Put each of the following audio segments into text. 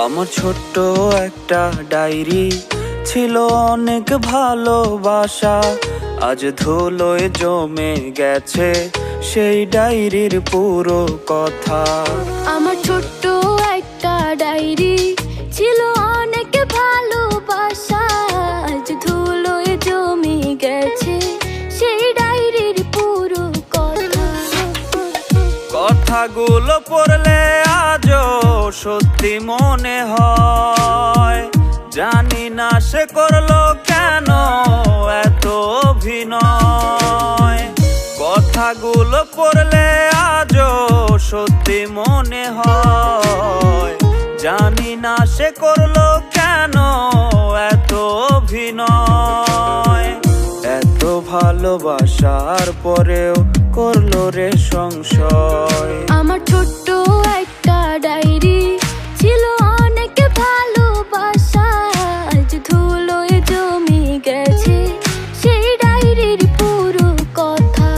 আমার ছোট্ট একটা ডায়েরি ছিল অনেক ভালোবাসা, আজ ধুলোয় জমে গেছে সেই ডায়েরির পুরো কথা। আমার ছোট্ট একটা ডায়েরি ছিল অনেক ভালোবাসা, আজ ধুলোয় জমে গেছে সেই ডায়েরির পুরো কথা। কথাগুলো পড়লে আজও সত্যি মনে হয়, জানি না সে করলো কেন এত অভিনয়। কথাগুলো পড়লে আজও সত্যি মনে হয়, জানি না সে করলো কেন এত অভিনয়। এত ভালোবাসার পরেও করলো রে সংশয়। আমার ছোট্ট একটা ডায়েরি ছিল অনেক ভালোবাসা, আজ ধুলোয় জমে গেছে সেই ডায়েরির পুরো কথা।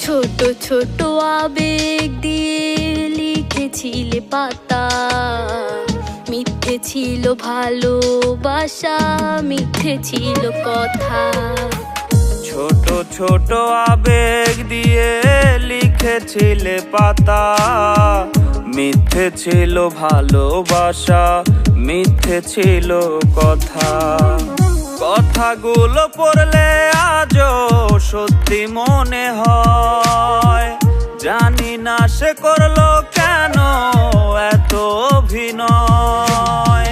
ছোট ছোট আবেগ দিয়ে লিখেছিলে পাতা, মিথ্যে ছিল ভালোবাসা, মিথ্যে ছিল কথা। ছোট ছোট আবেগ দিয়ে লিখেছিলে পাতা, মিথ্যে ছিল ভালোবাসা, মিথ্যে ছিল কথা। কথাগুলো পড়লে আজও সত্যি মনে হয়, জানি না সে করলো কেন এত অভিনয়।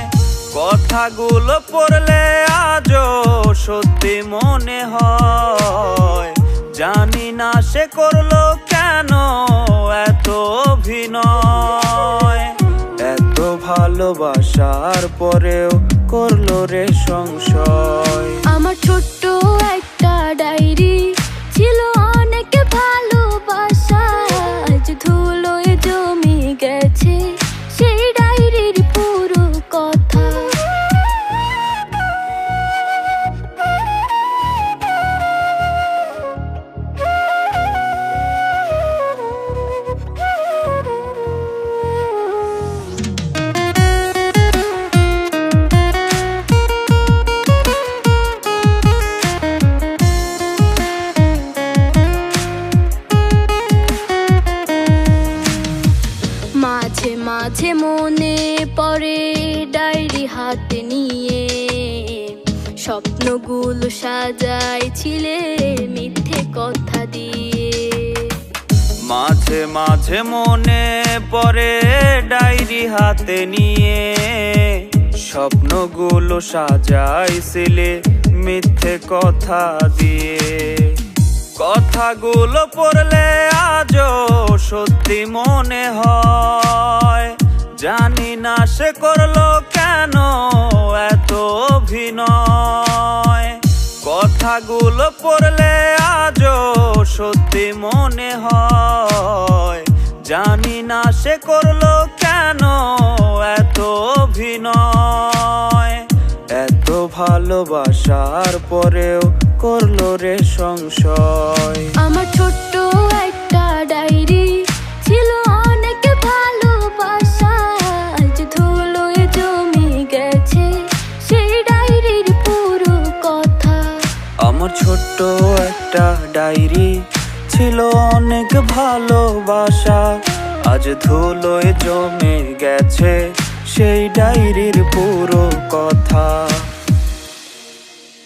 কথাগুলো পড়লে আজও সত্যি মনে হয়, জানি না সে করলো কেন এত অভিনয়। এত ভালোবাসার পরেও করলো রে সংশয়। আমার ছোট্ট একটা ডায়েরি ছিল অনেক ভালোবাসা, আজ ধুলোয় জমে গেছে সেই ডায়েরির পুরো কথা। মাঝে মাঝে মনে পড়ে ডায়েরি হাতে নিয়ে, স্বপ্নগুলো সাজাইছিলে মিথ্যে কথা দিয়ে। মাঝে মাঝে মনে পড়ে ডায়েরি হাতে নিয়ে, স্বপ্নগুলো সাজাইছিলে মিথ্যে কথা দিয়ে। কথাগুলো পড়লে আজও সত্যি মনে হয়, জানি না সে করলো কেন এত অভিনয়। কথাগুলো পড়লে আজও সত্যি মনে হয়, জানি না সে করলো কেন এত অভিনয়। এত ভালোবাসার পরেও করলো রে সংশয়। আমার ছোট্ট একটা ডায়েরি ছিল অনেক ভালোবাসা, আজ ধুলোয় জমে গেছে সেই ডায়েরির পুরো কথা। আমার ছোট্ট একটা ডায়েরি ছিল অনেক ভালোবাসা, আজ ধুলোয় জমে গেছে সেই ডায়েরির পুরো কথা।